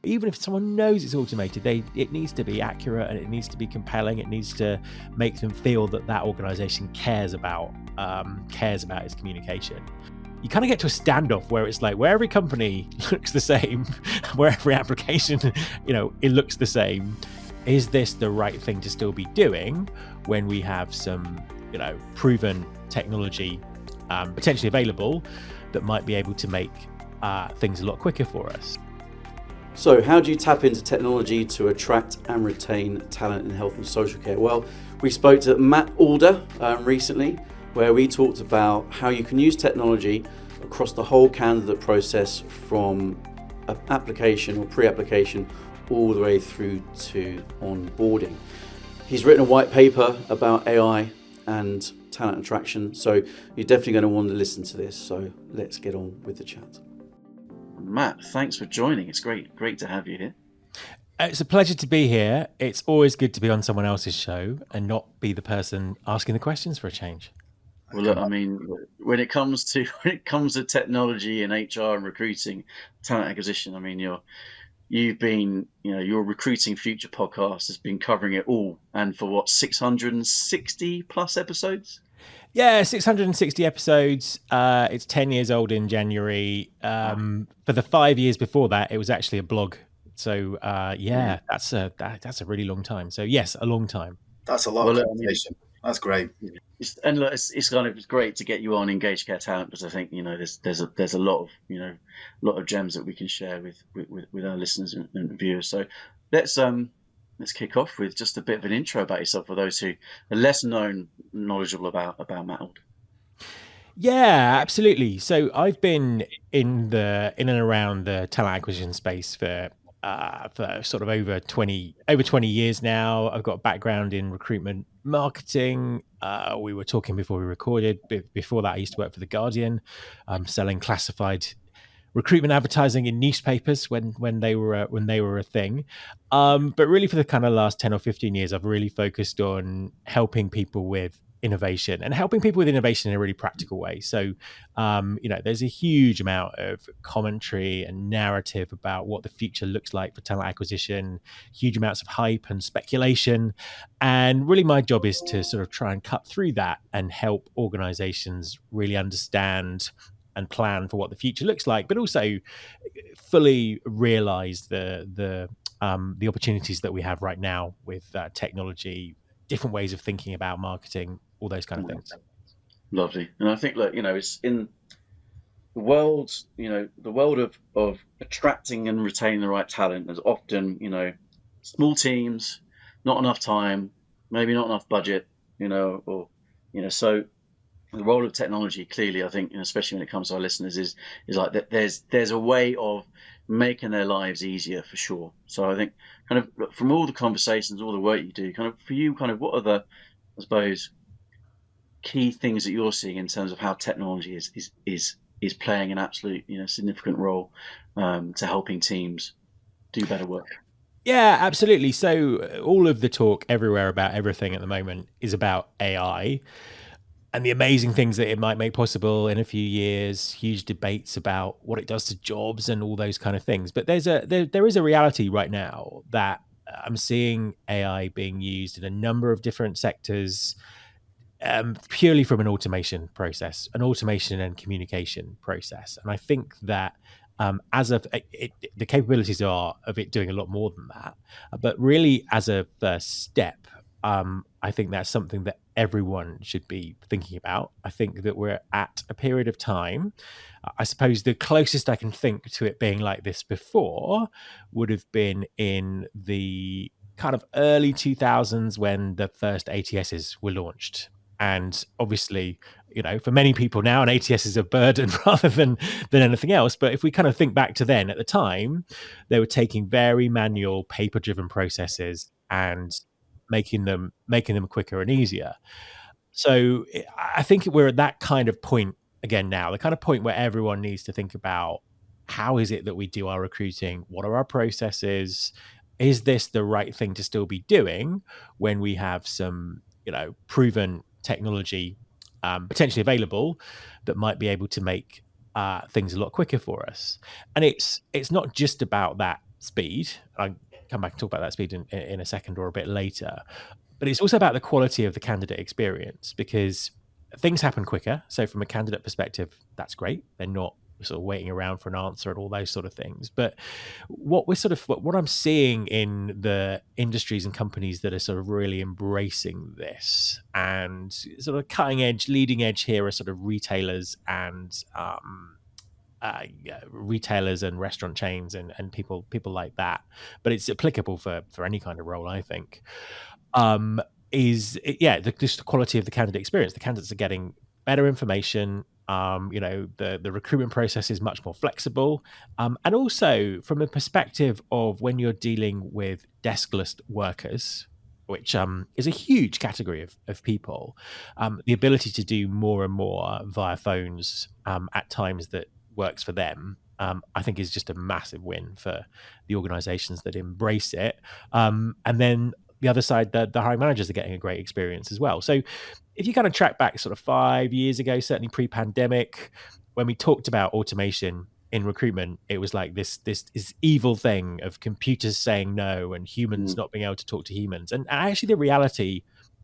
Even if someone knows it's automated, it needs to be accurate and it needs to be compelling. It needs to make them feel that that organization cares about its communication. You kind of get to a standoff where it's like, where every company looks the same, where every application, it looks the same. Is this the right thing to still be doing when we have some, proven technology potentially available that might be able to make things a lot quicker for us? So how do you tap into technology to attract and retain talent in health and social care? Well, we spoke to Matt Alder recently, where we talked about how you can use technology across the whole candidate process from application or pre-application all the way through to onboarding. He's written a white paper about AI and talent attraction, so you're definitely going to want to listen to this. So let's get on with the chat. Matt, thanks for joining. It's great to have you here. It's a pleasure to be here. It's always good to be on someone else's show and not be the person asking the questions for a change. Well, look, I mean, when it comes to technology and HR and recruiting, talent acquisition, I mean, you've been, your Recruiting Future podcast has been covering it all, and for 660 plus episodes. Yeah, 660 episodes. It's 10 years old in January. For the 5 years before that, it was actually a blog. So that's a really long time. So yes, a long time. That's a lot of conversation. That's great. It's kind of great to get you on Engaged Care Talent, because I think there's a lot of gems that we can share with our listeners and viewers. So let's kick off with just a bit of an intro about yourself for those who are less knowledgeable about Matt Alder. Yeah, absolutely. So I've been in and around the talent acquisition space for sort of over 20 years now. I've got a background in recruitment marketing. We were talking before we recorded. Before that, I used to work for The Guardian, selling classified recruitment advertising in newspapers when they were a thing. But really for the kind of last 10 or 15 years, I've really focused on helping people with innovation and helping people with innovation in a really practical way. So, there's a huge amount of commentary and narrative about what the future looks like for talent acquisition, huge amounts of hype and speculation. And really my job is to sort of try and cut through that and help organizations really understand and plan for what the future looks like, but also fully realize the opportunities that we have right now with technology, different ways of thinking about marketing, all those kind of things. Lovely. And I think, it's in the world, the world of attracting and retaining the right talent. There's often, small teams, not enough time, maybe not enough budget, so the role of technology, clearly, I think, especially when it comes to our listeners, is like that. There's a way of making their lives easier for sure. So I think, kind of from all the conversations, all the work you do, kind of for you, kind of what are the, I suppose, key things that you're seeing in terms of how technology is playing an absolute significant role to helping teams do better work? Yeah, absolutely. So all of the talk everywhere about everything at the moment is about AI. And the amazing things that it might make possible in a few years, huge debates about what it does to jobs and all those kind of things. But there is a reality right now that I'm seeing AI being used in a number of different sectors, purely from an automation and communication process. And I think that the capabilities are of it doing a lot more than that. But really, as a first step, I think that's something that everyone should be thinking about. I think that we're at a period of time. I suppose the closest I can think to it being like this before would have been in the kind of early 2000s when the first ATSs were launched. And obviously, for many people now, an ATS is a burden rather than anything else. But if we kind of think back to then, at the time, they were taking very manual, paper-driven processes and making them quicker and easier. So I think we're at that kind of point again now, the kind of point where everyone needs to think about, how is it that we do our recruiting? What are our processes? Is this the right thing to still be doing when we have some, proven technology potentially available that might be able to make things a lot quicker for us? And it's not just about that speed. I'll come back and talk about that speed in a second or a bit later. But it's also about the quality of the candidate experience, because things happen quicker. So from a candidate perspective, that's great. They're not sort of waiting around for an answer and all those sort of things. But what I'm seeing in the industries and companies that are sort of really embracing this and sort of cutting edge, leading edge here are sort of retailers and retailers and restaurant chains and people like that. But it's applicable for any kind of role, I think. Just the quality of the candidate experience. The candidates are getting better information. The recruitment process is much more flexible, and also from the perspective of when you're dealing with deskless workers, which is a huge category of people, the ability to do more and more via phones at times that works for them, I think is just a massive win for the organizations that embrace it. And then the other side, the hiring managers are getting a great experience as well. So if you kind of track back sort of 5 years ago, certainly pre-pandemic, when we talked about automation in recruitment, it was like this evil thing of computers saying no and humans not being able to talk to humans. And actually the reality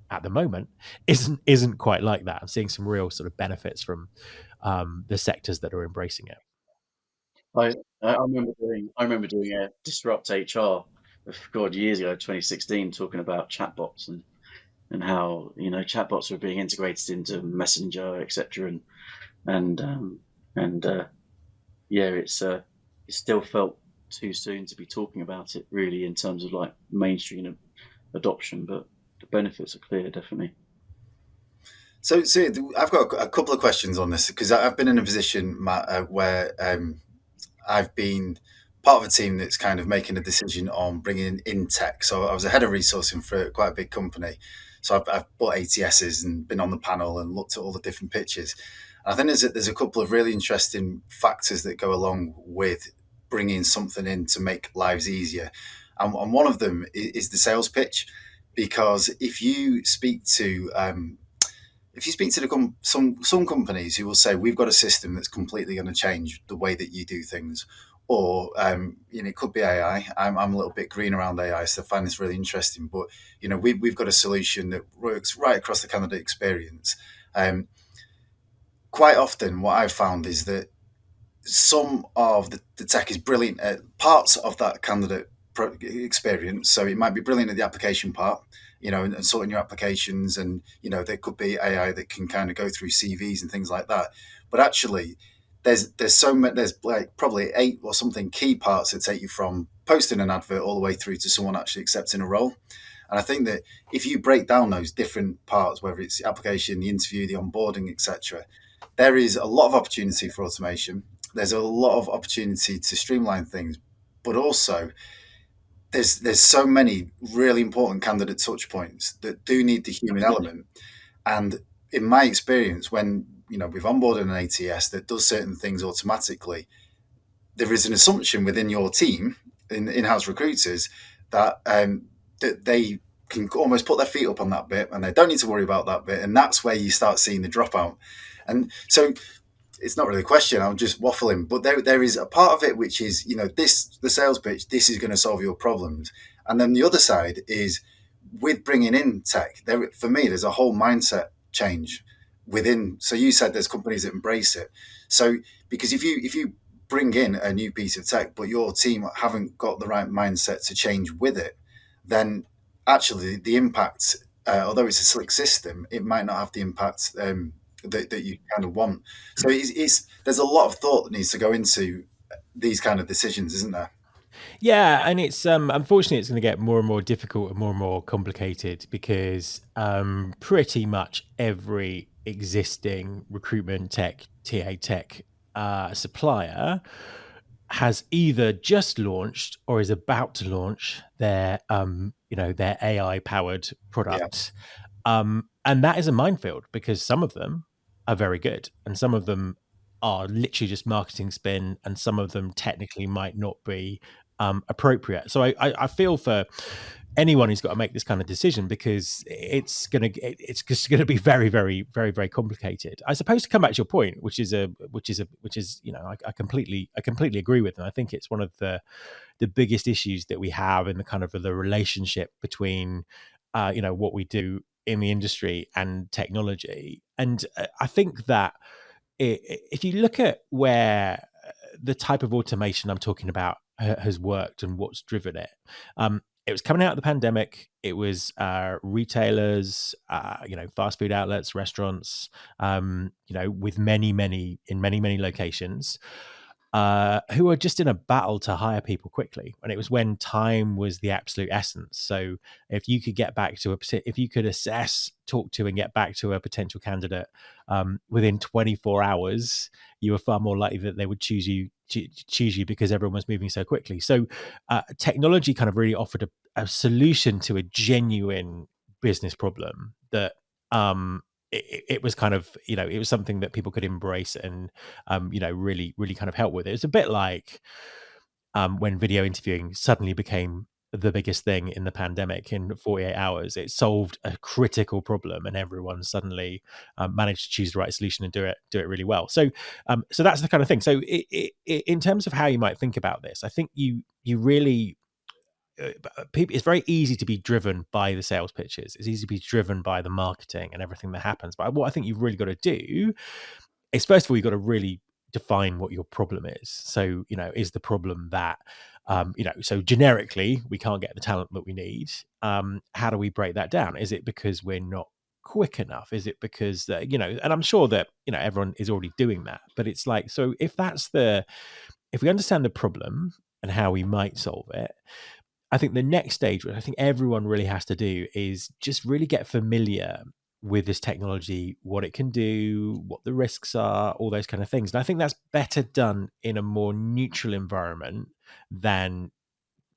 at the moment isn't quite like that. I'm seeing some real sort of benefits from the sectors that are embracing it. I remember doing a Disrupt HR, God, years ago, 2016, talking about chatbots and how chatbots were being integrated into Messenger, etc. It still felt too soon to be talking about it really in terms of like mainstream adoption, but the benefits are clear, definitely. So I've got a couple of questions on this, because I've been in a position, Matt, where I've been part of a team that's kind of making a decision on bringing in tech. So I was a head of resourcing for quite a big company. So I've bought ATSs and been on the panel and looked at all the different pitches. And I think there's a couple of really interesting factors that go along with bringing something in to make lives easier. And one of them is the sales pitch, because if you speak to some companies who will say, we've got a system that's completely going to change the way that you do things, or it could be AI. I'm a little bit green around AI, so I find this really interesting. But we've got a solution that works right across the candidate experience. Quite often, what I've found is that some of the tech is brilliant at parts of that candidate experience. So it might be brilliant at the application part, and sorting your applications, and there could be AI that can kind of go through CVs and things like that. But actually, there's like probably 8 or something key parts that take you from posting an advert all the way through to someone actually accepting a role. And I think that if you break down those different parts, whether it's the application, the interview, the onboarding, etc., there is a lot of opportunity for automation. There's a lot of opportunity to streamline things, but also there's so many really important candidate touch points that do need the human element. And in my experience, when we've onboarded an ATS that does certain things automatically, there is an assumption within your team, in-house recruiters, that that they can almost put their feet up on that bit and they don't need to worry about that bit. And that's where you start seeing the dropout. And so it's not really a question, I'm just waffling, but there is a part of it which is, the sales pitch, this is going to solve your problems. And then the other side is, with bringing in tech, for me, there's a whole mindset change within. So you said there's companies that embrace it. So because if you bring in a new piece of tech, but your team haven't got the right mindset to change with it, then actually the impact, although it's a slick system, it might not have the impact that you kind of want. So there's a lot of thought that needs to go into these kind of decisions, isn't there? Yeah, and it's unfortunately it's going to get more and more difficult and more complicated, because pretty much every existing recruitment tech, TA tech supplier has either just launched or is about to launch their their AI powered product. And that is a minefield, because some of them are very good and some of them are literally just marketing spin, and some of them technically might not be appropriate. So I feel for anyone who's got to make this kind of decision, because it's just gonna be very, very, very, very complicated. I suppose, to come back to your point, which is I completely agree with, and I think it's one of the biggest issues that we have in the kind of the relationship between what we do in the industry and technology. And I think that if you look at where the type of automation I'm talking about has worked and what's driven it, it was coming out of the pandemic. It was retailers, fast food outlets, restaurants, with many locations, who are just in a battle to hire people quickly. And it was when time was the absolute essence. So if you could assess, talk to, and get back to a potential candidate within 24 hours, you were far more likely that they would choose you because everyone was moving so quickly. So technology kind of really offered a solution to a genuine business problem that it was kind of, it was something that people could embrace and really kind of help with it. It's a bit like when video interviewing suddenly became the biggest thing in the pandemic. In 48 hours, it solved a critical problem, and everyone suddenly managed to choose the right solution and do it really well. So that's the kind of thing. So in terms of how you might think about this, I think you really people, it's very easy to be driven by the sales pitches. It's easy to be driven by the marketing and everything that happens. But what I think you've really got to do is, first of all, you've got to really define what your problem is. So, is the problem that, so generically, we can't get the talent that we need. How do we break that down? Is it because we're not quick enough? Is it because, and I'm sure that, everyone is already doing that, but it's like, so if we understand the problem and how we might solve it, I think the next stage, which I think everyone really has to do, is just really get familiar with this technology, what it can do, what the risks are, all those kind of things. And I think that's better done in a more neutral environment than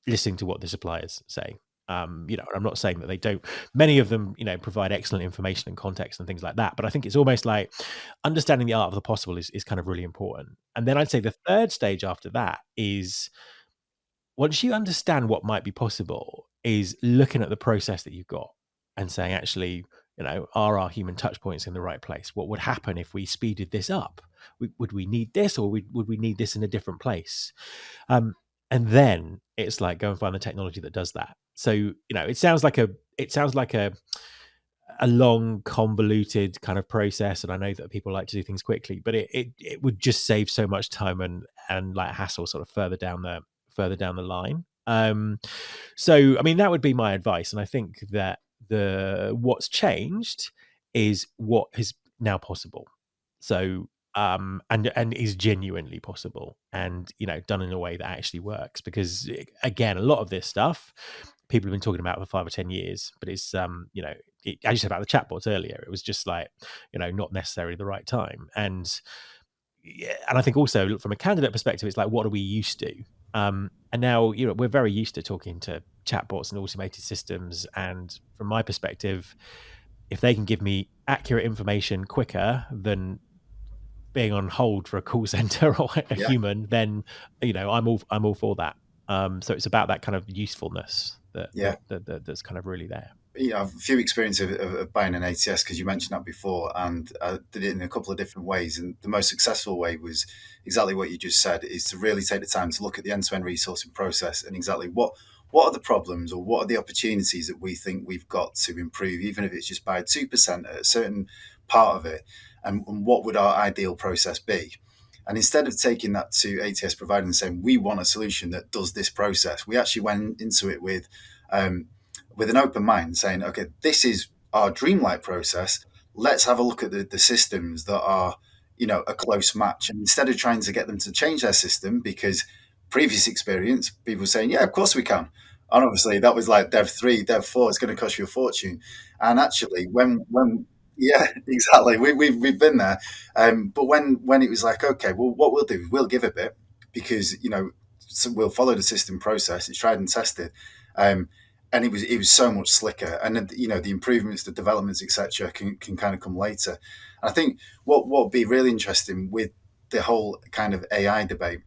listening to what the suppliers say. I'm not saying that they don't. Many of them, provide excellent information and context and things like that. But I think it's almost like understanding the art of the possible is kind of really important. And then I'd say the third stage after that is, once you understand what might be possible, is looking at the process that you've got and saying, actually, are our human touch points in the right place? What would happen if we speeded this up? Would we need this, or would we need this in a different place? And then it's like, go and find the technology that does that. So, it sounds like a long, convoluted kind of process, and I know that people like to do things quickly, but it would just save so much time and like hassle sort of further down the line. So I mean, that would be my advice, and I think that what's changed is what is now possible. So and is genuinely possible, and done in a way that actually works, because again, a lot of this stuff people have been talking about for 5 or 10 years, but it's as you said about the chatbots earlier, it was just like, not necessarily the right time. And yeah, and I think also from a candidate perspective, it's like, what are we used to? And now, we're very used to talking to chatbots and automated systems. And from my perspective, if they can give me accurate information quicker than being on hold for a call center or a human, then I'm all for that. So it's about that kind of usefulness that's kind of really there. I've a few experience of buying an ATS, because you mentioned that before, and I did it in a couple of different ways. And the most successful way was exactly what you just said, is to really take the time to look at the end-to-end resourcing process and exactly what are the problems, or what are the opportunities that we think we've got to improve, even if it's just by 2% at a certain part of it, and what would our ideal process be. And instead of taking that to ATS provider and saying, we want a solution that does this process, we actually went into it with an open mind, saying, okay, this is our dreamlike process. Let's have a look at the systems that are, a close match. And instead of trying to get them to change their system, because previous experience, people saying, yeah, of course we can. And obviously that was like Dev 3, Dev 4, it's going to cost you a fortune. And actually when yeah, exactly. We've been there. But when it was like, okay, well, what we'll do is we'll give a bit, because, so we'll follow the system process. It's tried and tested. And it was so much slicker, and the improvements, the developments, etc., can kind of come later. And I think what would be really interesting with the whole kind of AI debate.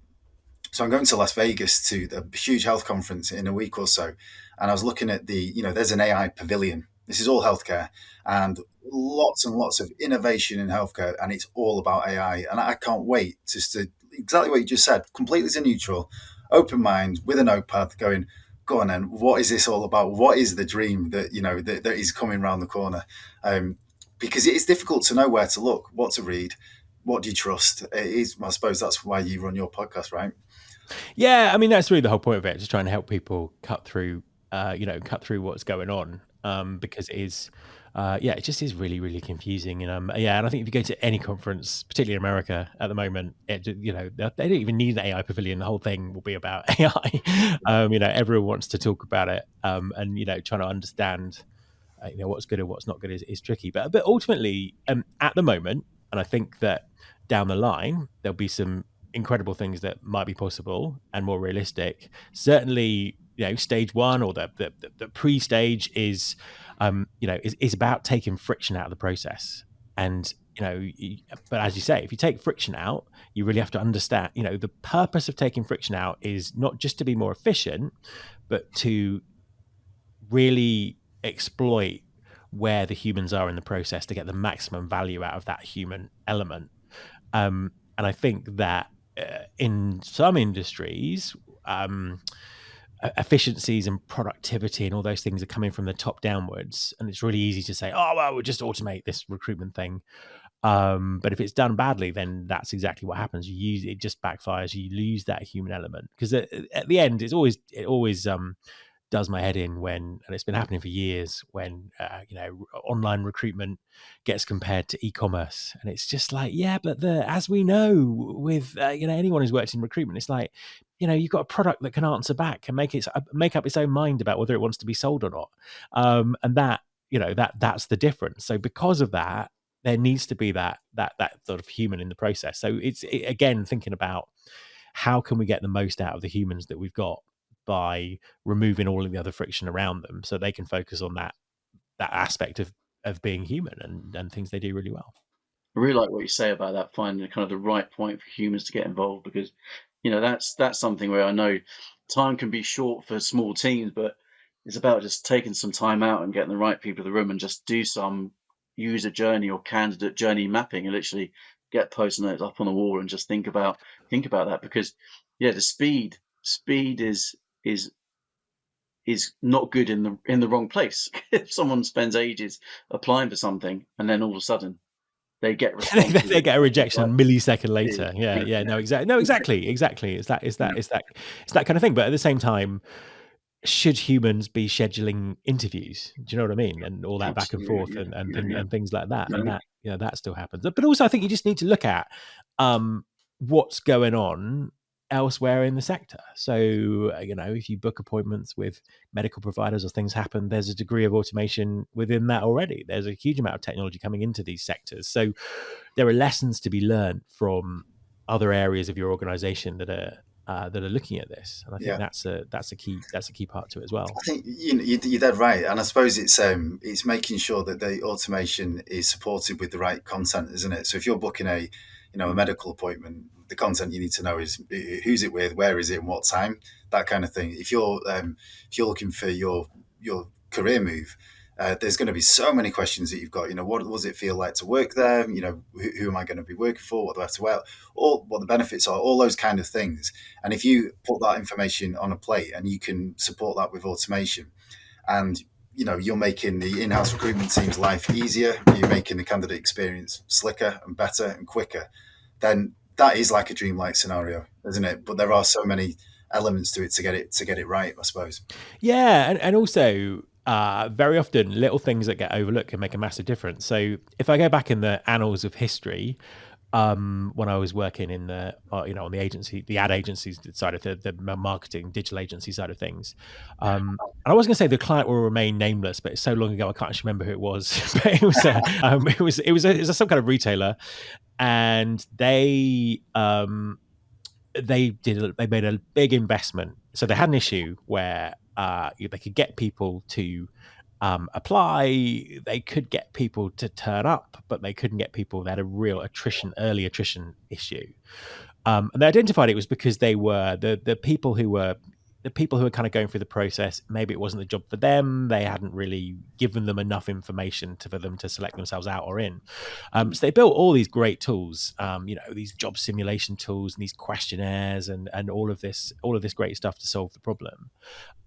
So I'm going to Las Vegas to a huge health conference in a week or so, and I was looking at there's an AI pavilion. This is all healthcare and lots of innovation in healthcare, and it's all about AI. And I can't wait just to exactly what you just said, completely to neutral, open mind with a notepad, going, go on then, what is this all about? What is the dream that is coming around the corner? Because it is difficult to know where to look, what to read, what do you trust? It is, I suppose that's why you run your podcast, right? Yeah, I mean that's really the whole point of it, just trying to help people cut through what's going on, because it is, it just is really really confusing, and and I think if you go to any conference, particularly in America at the moment, they don't even need an AI pavilion. The whole thing will be about AI. Everyone wants to talk about it, and trying to understand what's good and what's not good is tricky, but ultimately, at the moment, and I think that down the line there'll be some incredible things that might be possible and more realistic. Certainly, stage one or the pre-stage is about taking friction out of the process. And but as you say, if you take friction out, you really have to understand. The purpose of taking friction out is not just to be more efficient, but to really exploit where the humans are in the process to get the maximum value out of that human element. And I think that in some industries, efficiencies and productivity and all those things are coming from the top downwards, and it's really easy to say, oh well, we'll just automate this recruitment thing. But if it's done badly, then that's exactly what happens. It just backfires. You lose that human element, because at the end, it always does my head in when, and it's been happening for years, when online recruitment gets compared to e-commerce, and it's just like, yeah, but as we know with anyone who's worked in recruitment, it's like, you've got a product that can answer back and make up its own mind about whether it wants to be sold or not, and that's the difference. So because of that, there needs to be that sort of human in the process. So again, thinking about how can we get the most out of the humans that we've got by removing all of the other friction around them, so they can focus on that aspect of being human and things they do really well. I really like what you say about that, finding kind of the right point for humans to get involved, because that's something where I know time can be short for small teams, but it's about just taking some time out and getting the right people in the room and just do some user journey or candidate journey mapping, and literally get post notes up on the wall and just think about that, because the speed is not good in the wrong place. If someone spends ages applying for something and then all of a sudden they get responses, they get a rejection a millisecond like, later. Exactly. It's that kind of thing. But at the same time, should humans be scheduling interviews? Do you know what I mean? And all that back and forth and things like that. And that still happens. But also, I think you just need to look at what's going on elsewhere in the sector. So if you book appointments with medical providers or things happen, there's a degree of automation within that already. There's a huge amount of technology coming into these sectors. So there are lessons to be learned from other areas of your organization that are looking at this, and I think that's a key part to it as well. I think you're dead right, and I suppose it's making sure that the automation is supported with the right content, isn't it? So if you're booking a medical appointment, the content you need to know is who's it with, where is it, and what time, that kind of thing. If you're looking for your career move, there's going to be so many questions that you've got. What does it feel like to work there? Who am I going to be working for? What do I have to wear? All what the benefits are, all those kind of things. And if you put that information on a plate and you can support that with automation, and you're making the in-house recruitment team's life easier, you're making the candidate experience slicker and better and quicker, then that is like a dreamlike scenario, isn't it? But there are so many elements to it to get it right, I suppose. Yeah, and also very often little things that get overlooked can make a massive difference. So if I go back in the annals of history, when I was working in the on the ad agencies side of the marketing digital agency side of things, and I was going to say the client will remain nameless, but it's so long ago I can't actually remember who it was. But it was some kind of retailer, and they made a big investment. So they had an issue where they could get people to apply, they could get people to turn up, but they couldn't get people. They had a real early attrition issue. And they identified it was because they were the people who were kind of going through the process. Maybe it wasn't the job for them. They hadn't really given them enough information for them to select themselves out or in. So they built all these great tools, these job simulation tools and these questionnaires and all of this great stuff to solve the problem.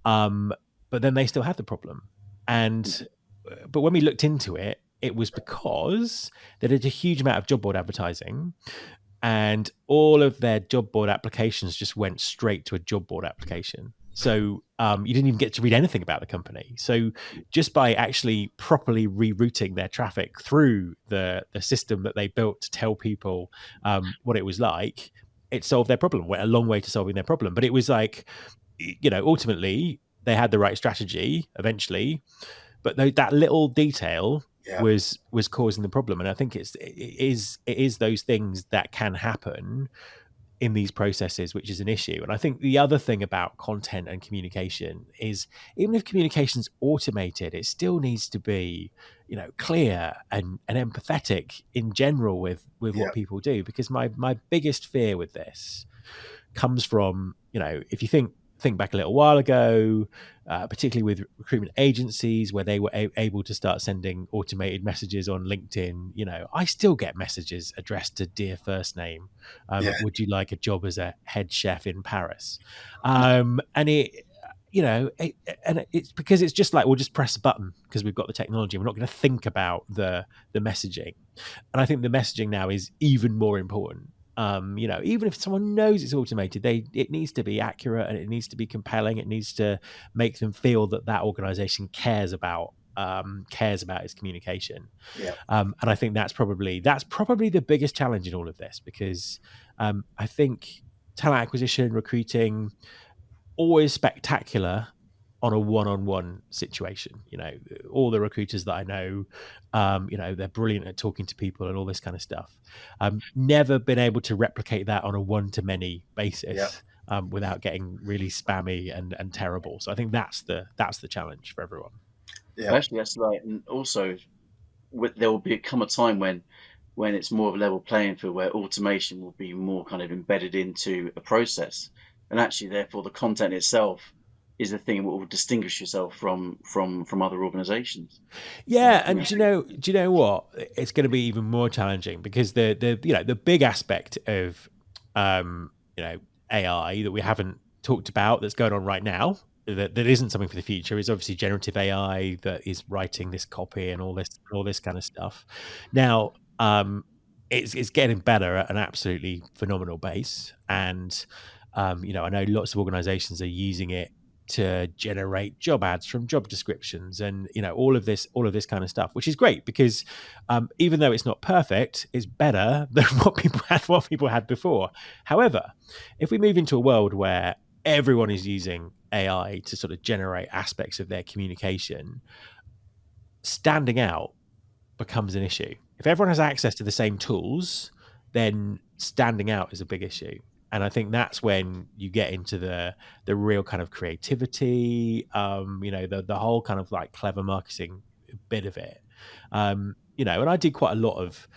But then they still had the problem. But when we looked into it, it was because they did a huge amount of job board advertising, and all of their job board applications just went straight to a job board application. So you didn't even get to read anything about the company. So just by actually properly rerouting their traffic through the system that they built to tell people what it was like, it solved their problem. Went a long way to solving their problem. But it was like, ultimately they had the right strategy eventually, but that little detail was causing the problem. And I think it is those things that can happen in these processes, which is an issue. And I think the other thing about content and communication is, even if communication's automated, it still needs to be, clear and empathetic in general with what people do. Because my biggest fear with this comes from, if you think back a little while ago, particularly with recruitment agencies where they were able to start sending automated messages on LinkedIn. I still get messages addressed to dear first name. Would you like a job as a head chef in Paris? And it's because it's just like, we'll just press a button because we've got the technology. We're not going to think about the messaging. And I think the messaging now is even more important. Even if someone knows it's automated, it needs to be accurate and it needs to be compelling. It needs to make them feel that organization cares about its communication. And I think that's probably the biggest challenge in all of this, because I think talent acquisition, recruiting, always spectacular on a one-on-one situation. All the recruiters that I know, they're brilliant at talking to people and all this kind of stuff. Never been able to replicate that on a one-to-many basis without getting really spammy and terrible. So I think that's the challenge for everyone. Actually, that's right. And also, there will become a time when it's more of a level playing field, where automation will be more kind of embedded into a process, and actually, therefore, the content itself is the thing that will distinguish yourself from other organizations. And do you know what? It's going to be even more challenging, because the big aspect of AI that we haven't talked about, that's going on right now, that isn't something for the future, is obviously generative AI that is writing this copy and all this kind of stuff. Now, it's getting better at an absolutely phenomenal pace, and I know lots of organizations are using it to generate job ads from job descriptions, and all of this kind of stuff, which is great, because even though it's not perfect, it's better than what people had before. However, if we move into a world where everyone is using AI to sort of generate aspects of their communication, standing out becomes an issue. If everyone has access to the same tools, then standing out is a big issue. And I think that's when you get into the real kind of creativity, the whole kind of like clever marketing bit of it. And I did quite a lot of,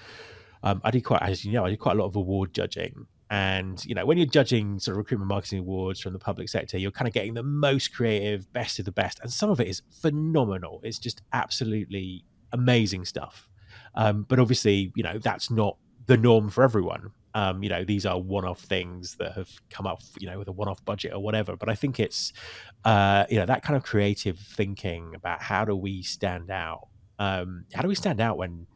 as you know, I did quite a lot of award judging. And, when you're judging sort of recruitment marketing awards from the public sector, you're kind of getting the most creative, best of the best. And some of it is phenomenal. It's just absolutely amazing stuff. But obviously, that's not the norm for everyone. These are one-off things that have come up, with a one-off budget or whatever. But I think it's, that kind of creative thinking about how do we stand out? How do we stand out when,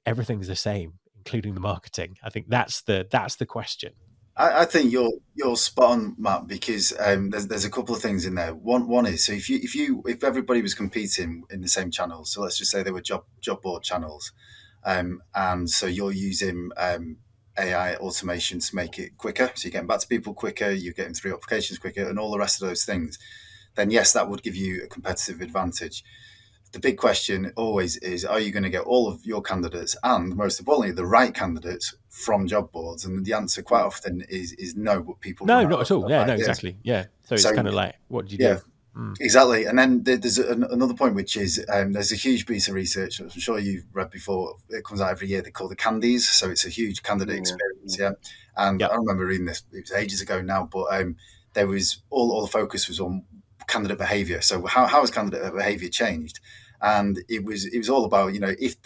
everything's the same, including the marketing? I think that's the question. I think you're spot on, Matt, because there's a couple of things in there. One is, so if everybody was competing in the same channels, so let's just say they were job board channels, and so you're using AI automation to make it quicker, so you're getting back to people quicker, you're getting through applications quicker, and all the rest of those things, then yes, that would give you a competitive advantage. The big question always is, are you going to get all of your candidates, and most importantly, the right candidates from job boards? And the answer quite often is no, but people No, not at all. Yeah, no, exactly. Yeah. So it's kind of like, what do you do? Exactly. And then there's another point, which is there's a huge piece of research, I'm sure you've read before, it comes out every year, they call the Candies. So it's a huge candidate Yeah, experience. yeah. Yeah. And Yep. I remember reading this, it was ages ago now, but there was all the focus was on candidate behavior. So how has candidate behavior changed? And it was all about, if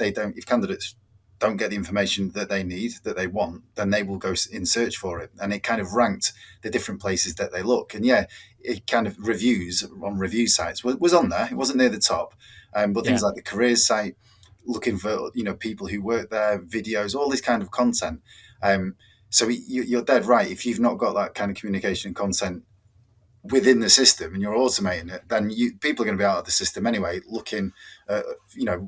candidates don't get the information that they need, that they want, then they will go in search for it. And it kind of ranked the different places that they look. And yeah, it kind of reviews on review sites was on there. It wasn't near the top, but Yeah. things like the careers site, looking for people who work there, videos, all this kind of content. So you're dead right. If you've not got that kind of communication and content within the system and you're automating it, then people are going to be out of the system anyway, looking,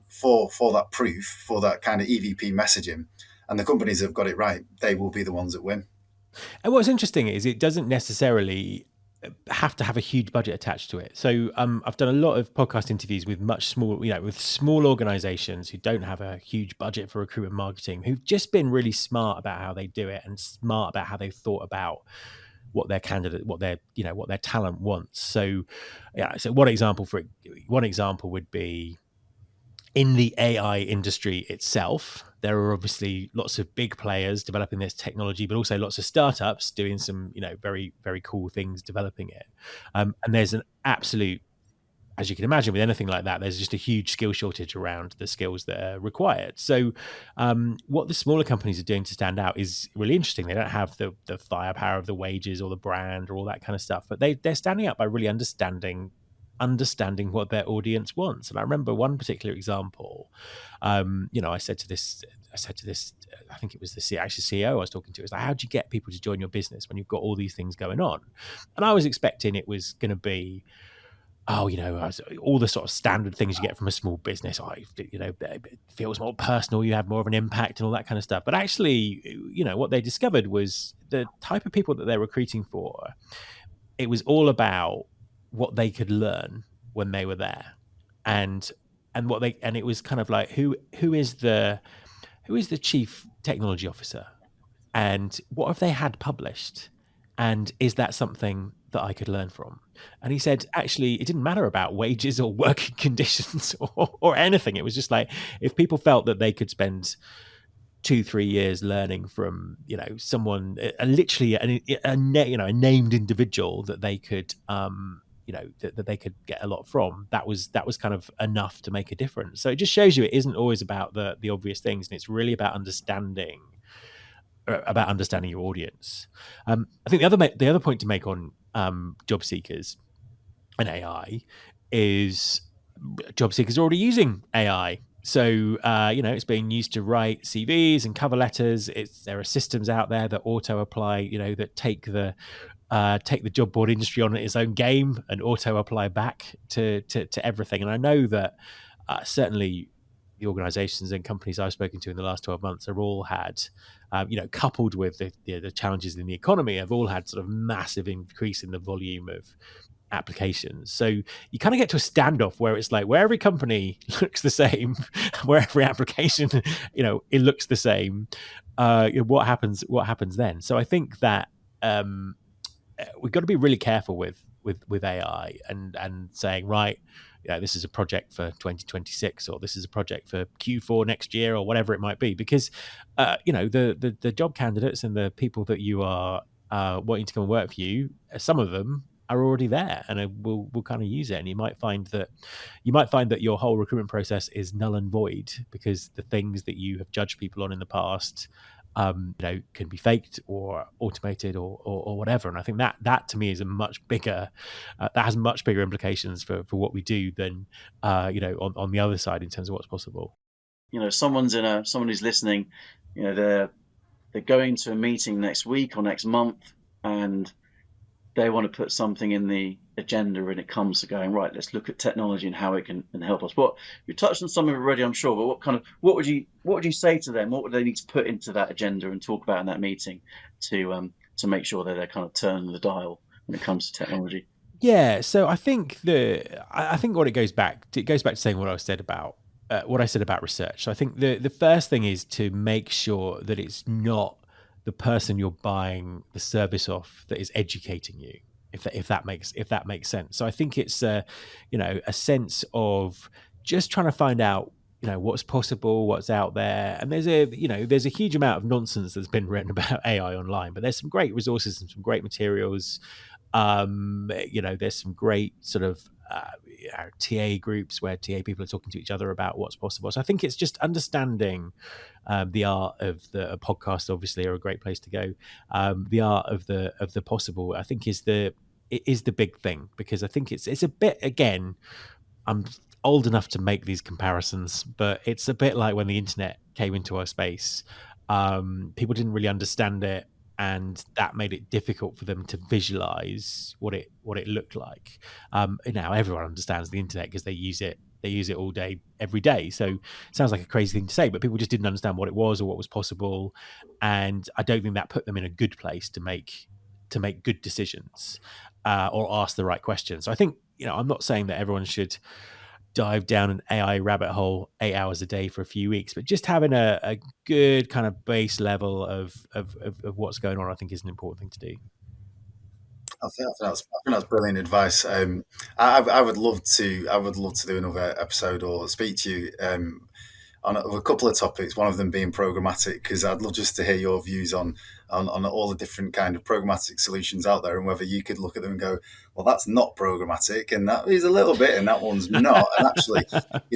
for that proof, for that kind of EVP messaging. And the companies that have got it right, they will be the ones that win. And what's interesting is it doesn't necessarily have to have a huge budget attached to it. So I've done a lot of podcast interviews with with small organizations who don't have a huge budget for recruitment marketing, who've just been really smart about how they do it and smart about how they've thought about what their candidate, what their talent wants. So yeah, so one example would be in the AI industry itself. There are obviously lots of big players developing this technology, but also lots of startups doing some, very, very cool things developing it. And there's an absolute, as you can imagine, with anything like that, there's just a huge skill shortage around the skills that are required. So, what the smaller companies are doing to stand out is really interesting. They don't have the firepower of the wages or the brand or all that kind of stuff, but they're standing out by really understanding what their audience wants. And I remember one particular example. I said to this, I think it was the CEO I was talking to. It was like, how do you get people to join your business when you've got all these things going on? And I was expecting it was going to be, all the sort of standard things you get from a small business. It feels more personal, you have more of an impact and all that kind of stuff. But actually, what they discovered was the type of people that they're recruiting for. It was all about what they could learn when they were there, and it was kind of like who is the chief technology officer, and what have they had published, and is that something that I could learn from? And he said, actually, it didn't matter about wages or working conditions or anything. It was just like, if people felt that they could spend 2-3 years learning from someone, literally a named individual that they could that they could get a lot from, that was kind of enough to make a difference. So it just shows you it isn't always about the obvious things, and it's really about understanding your audience. I think the other point to make on job seekers and AI is job seekers are already using AI. So it's being used to write CVs and cover letters. There are systems out there that auto apply, that take the job board industry on its own game and auto apply back to everything. And I know that certainly the organizations and companies I've spoken to in the last 12 months have all had, coupled with the challenges in the economy, have all had sort of massive increase in the volume of applications. So you kind of get to a standoff where it's like, where every company looks the same, where every application, it looks the same. What happens then? So I think that we've got to be really careful with AI and saying, right, this is a project for 2026, or this is a project for Q4 next year, or whatever it might be, because the job candidates and the people that you are wanting to come and work for you, some of them are already there and will kind of use it. And you might find that your whole recruitment process is null and void because the things that you have judged people on in the past can be faked or automated or whatever. And I think that to me is a much bigger, that has much bigger implications for what we do than on the other side in terms of what's possible. Someone who's listening, they're going to a meeting next week or next month, and they want to put something in the agenda, and it comes to going, right, let's look at technology and how it can help us. You touched on some of it already, I'm sure, but what would you say to them? What would they need to put into that agenda and talk about in that meeting to make sure that they're kind of turning the dial when it comes to technology? Yeah, so I think what it goes back to saying what I said about research. So I think the first thing is to make sure that it's not the person you're buying the service off that is educating you, if that makes sense. So I think it's a sense of just trying to find out what's possible, what's out there. And there's a huge amount of nonsense that's been written about AI online, but there's some great resources and some great materials. There's some great sort of TA groups where TA people are talking to each other about what's possible. So I think it's just understanding the art of a podcast, obviously, are a great place to go. The art of the possible, I think, is the big thing, because I think it's a bit, again, I'm old enough to make these comparisons, but it's a bit like when the internet came into our space. People didn't really understand it, and that made it difficult for them to visualize what it looked like. Now everyone understands the internet because they use it all day, every day. So it sounds like a crazy thing to say, but people just didn't understand what it was or what was possible. And I don't think that put them in a good place to make good decisions or ask the right questions. So I think, I'm not saying that everyone should dive down an AI rabbit hole 8 hours a day for a few weeks, but just having a good kind of base level of what's going on, I think, is an important thing to do. I think that's brilliant advice. I would love to do another episode or speak to you on a couple of topics. One of them being programmatic, because I'd love just to hear your views on all the different kind of programmatic solutions out there, and whether you could look at them and go, well, that's not programmatic, and that is a little bit, and that one's not. And actually,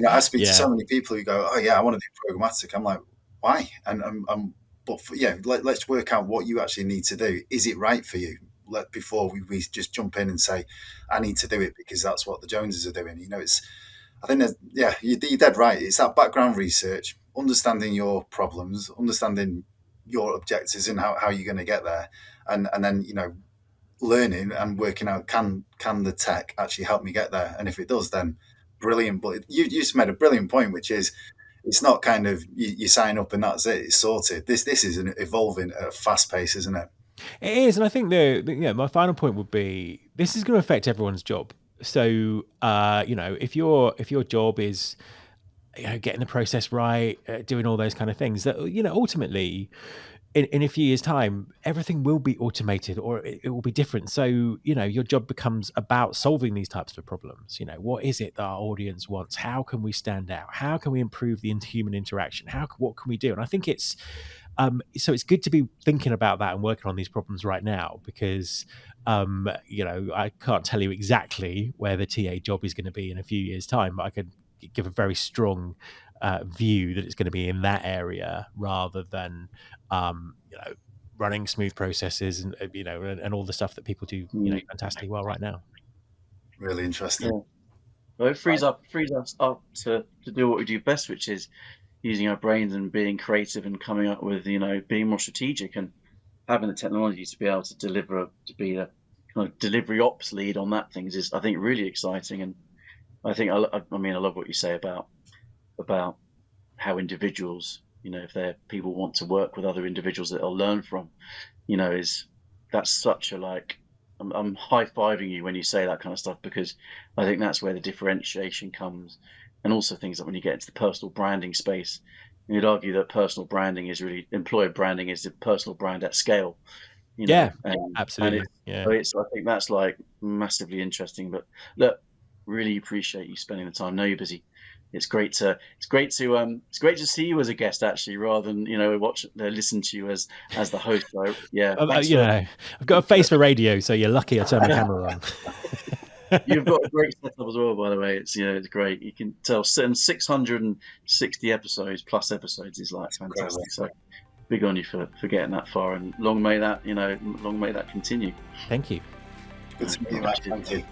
I speak to so many people who go, oh yeah, I want to do programmatic. I'm like, why? Let's work out what you actually need to do. Is it right for you? Before we just jump in and say, I need to do it because that's what the Joneses are doing. I think that, you're dead right. It's that background research, understanding your problems, understanding your objectives and how you're going to get there. And then, learning and working out, can the tech actually help me get there? And if it does, then brilliant. But you just made a brilliant point, which is, it's not kind of you sign up and that's it, it's sorted. This is evolving at a fast pace, isn't it? It is, and I think my final point would be, this is going to affect everyone's job. So if your job is getting the process right, doing all those kind of things, that ultimately in a few years' time, everything will be automated or it will be different. So your job becomes about solving these types of problems. What is it that our audience wants? How can we stand out? How can we improve the human interaction? What can we do? And I think it's so it's good to be thinking about that and working on these problems right now, because I can't tell you exactly where the TA job is going to be in a few years' time, but I could give a very strong view that it's going to be in that area, rather than running smooth processes and and all the stuff that people do fantastically well right now. Really interesting. Yeah. Well, it frees us up to do what we do best, which is using our brains and being creative and coming up with, being more strategic and having the technology to be able to deliver, to be a kind of delivery ops lead on that things is, I think, really exciting. And I think, I love what you say about how individuals, if people want to work with other individuals that they'll learn from, that's such a I'm high-fiving you when you say that kind of stuff, because I think that's where the differentiation comes. And also things like when you get into the personal branding space, you'd argue that personal branding is really, employer branding is the personal brand at scale. Absolutely. So I think that's massively interesting. But look, really appreciate you spending the time. I know you're busy. It's great to see you as a guest, actually, rather than listen to you as the host. So, yeah, I've got a face for radio, so you're lucky I turned my camera on. You've got a great setup as well, by the way. It's it's great. You can tell, 660 episodes plus episodes is fantastic. So big on you for getting that far, and long may that continue. Thank you. Good to meet you, Matt. Thank you.